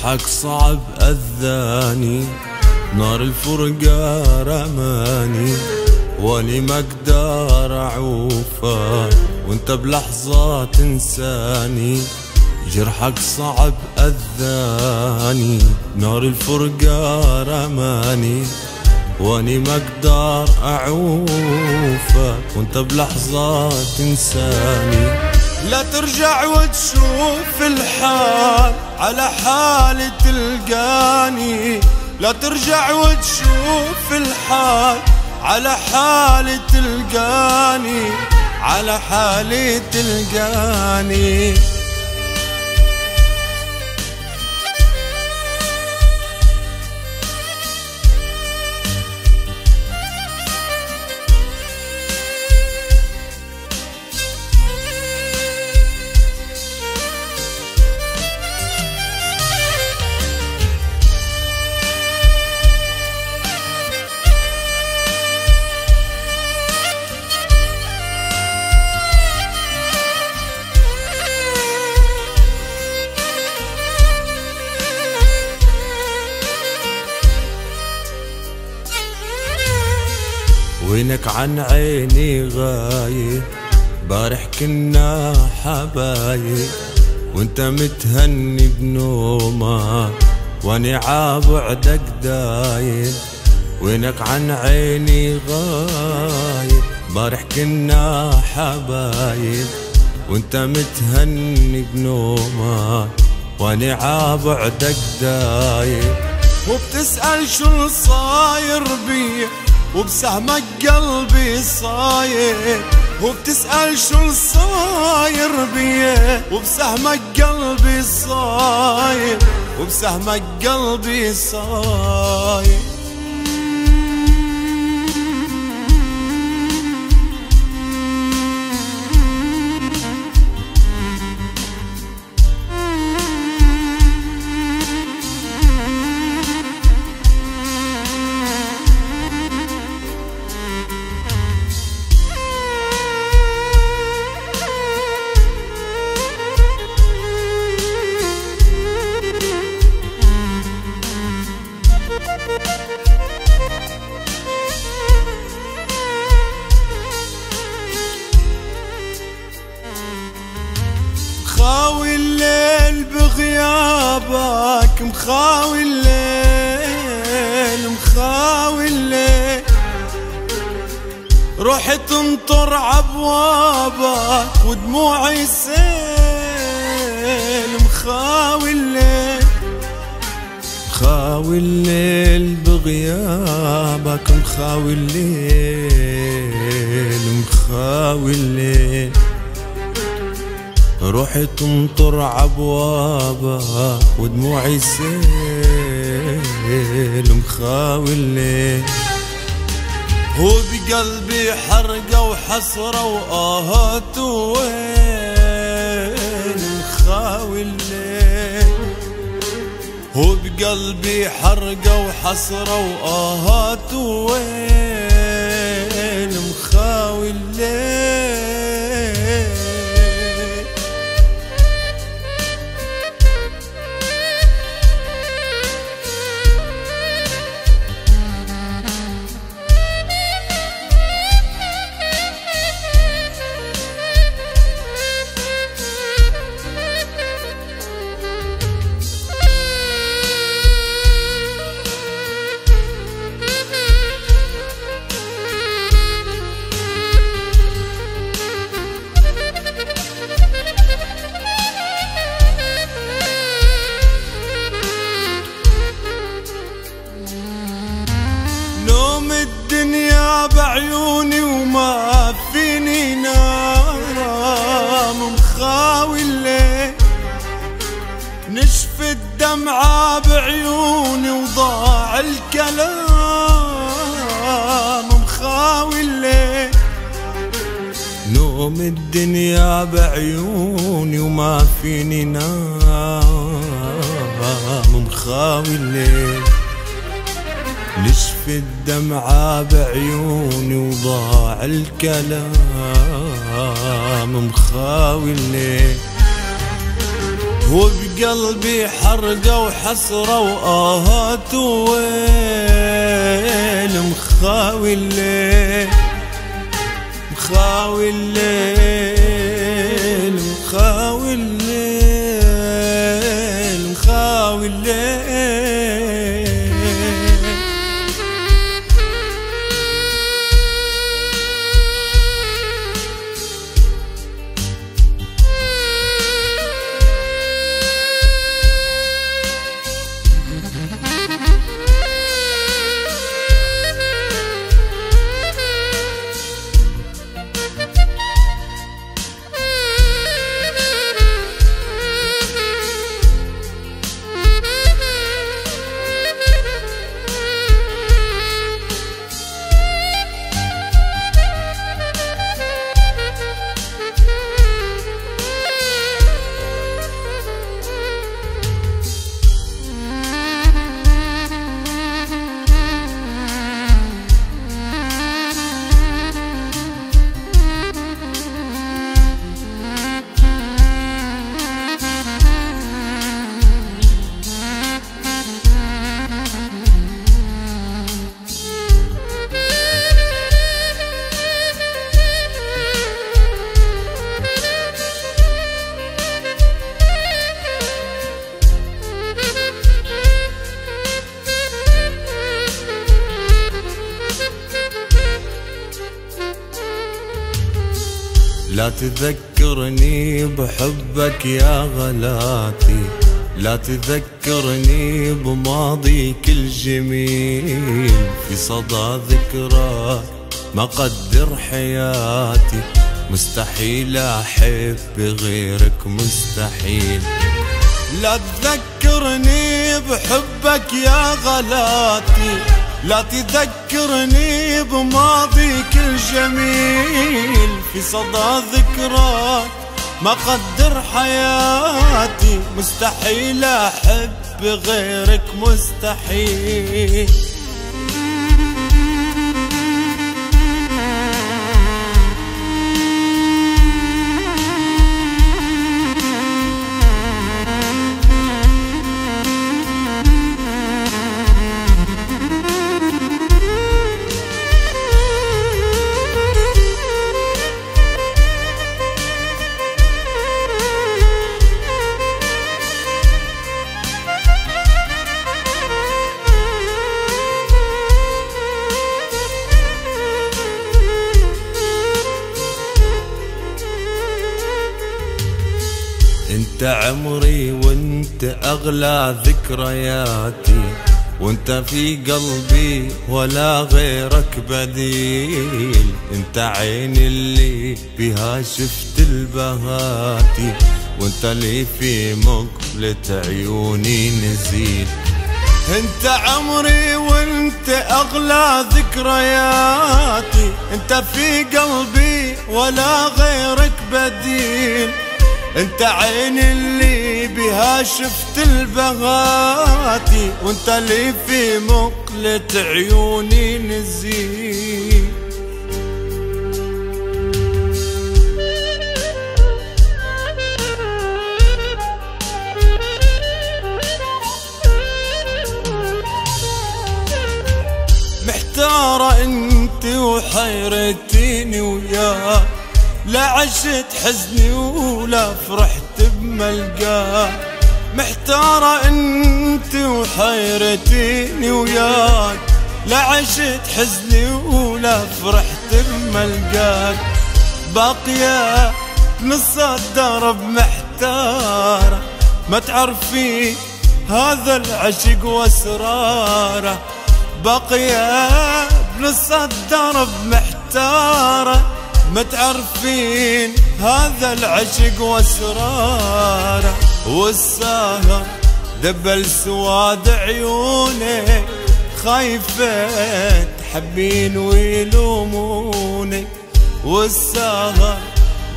جرحك صعب أذاني، نار الفرقة رماني، واني ما اقدر اعوفه وانت بلحظة تنساني. جرحك صعب أذاني، نار الفرقة رماني، واني ما اقدر اعوفه وانت بلحظة تنساني. لا ترجع وتشوف الحال على حالي تلقاني، لا ترجع وتشوف الحال على حالي تلقاني، على حالي تلقاني. وينك عن عيني غايب، بارح كنا حبايب وانت متهني بنومك واني عابعدك دايب. وينك عن عيني غايب، بارح كنا حبايب وانت متهني بنومك واني عابعدك دايب. وبتسأل شو صاير بي وبسهمك قلبي صاير، وبتسأل شو صاير بي وبسهمك قلبي صاير، وبسهمك قلبي صاير. مخاوي الليل بغيابك، مخاوي الليل، مخاوي الليل، روحي تنطر عبوابك ودموعي سيل. مخاوي الليل، مخاوي الليل بغيابك، مخاوي الليل، مخاوي الليل، روحي تنطر عبوابك ودموعي سيل. مخاوي الليل، هو بقلبي حرقة وحسرة وآهات وويل. مخاوي الليل، هو بقلبي حرقة وحسرة وآهات وويل. مخاوي الليل. الدنيا بعيوني وما فيني نام. مخاوي الليل، نشف الدمعة بعيوني وضاع الكلام. مخاوي الليل، نوم الدنيا بعيوني وما فيني نام. مخاوي الليل، نشف الدمعة بعيوني وضاع الكلام. مخاوي الليل، وبقلبي حرقة وحسرة وآهات وويل. مخاوي الليل مخاوي الليل مخاوي الليل مخاوي الليل. لا تذكرني بحبك يا غلاتي، لا تذكرني بماضيك الجميل. في صدى ذكراك ما قدر حياتي، مستحيل أحب بغيرك مستحيل. لا تذكرني بحبك يا غلاتي، لا تذكرني بماضيك الجميل. في صدى ذكراك ما قدر حياتي، مستحيل أحب بغيرك مستحيل. انت عمري وانت اغلى ذكرياتي، وانت في قلبي ولا غيرك بديل. انت عيني اللي بها شفت البهاتي، وانت اللي في مقبلة عيوني نزيل. انت عمري وانت اغلى ذكرياتي، انت في قلبي ولا غيرك بديل. انت عيني اللي بها شفت البهاتي، وانت اللي في مقلة عيوني نزيل. محتارة انت وحيرتيني وياك، لا عشت حزني ولا فرحت بملقاك. محتارة انت وحيرتيني وياك، لا عشت حزني ولا فرحت بملقاك. باقية بنص الدرب محتارة، ما تعرفي هذا العشق واسراره. باقية بنص الدرب محتارة، ما تعرفين هذا العشق واسراره. والسهر دبل سواد عيونك، خايفة تحبين ويلومونك. والسهر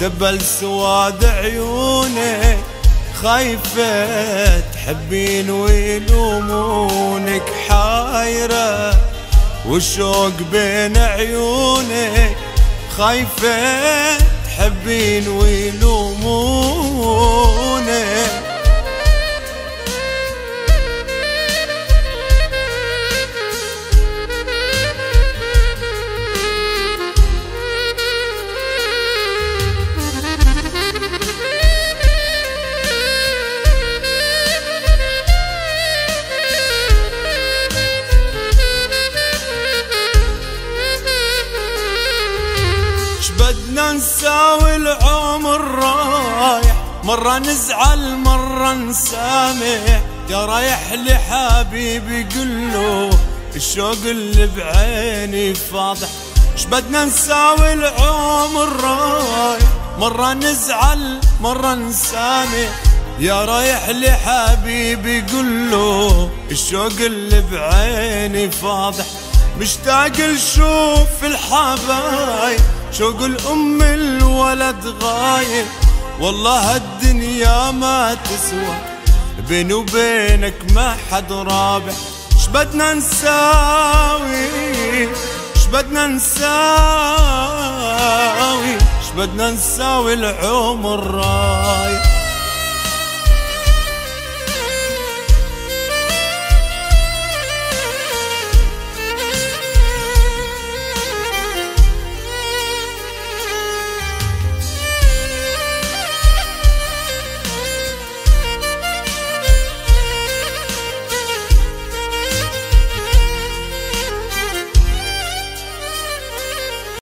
دبل سواد عيونك، خايفة تحبين ويلومونك. حايرة والشوق بين عيونك، خايفة تحبين ويلومونك. نساوي العمر رايح، مرة نزعل مرة نسامح، يا رايح لحبيبي قله الشوق اللي بعيني فاضح. شبدنا نساوي العمر رايح، مرة نزعل مرة نسامح، يا رايح لحبيبي قله الشوق اللي بعيني فاضح. مشتاق لشوف الحبايب، شوق الأم الولد غايب، والله الدنيا ما تسوى بيني وبينك ما حد رابح. شبدنا نساوي شبدنا نساوي شبدنا نساوي العمر رايح.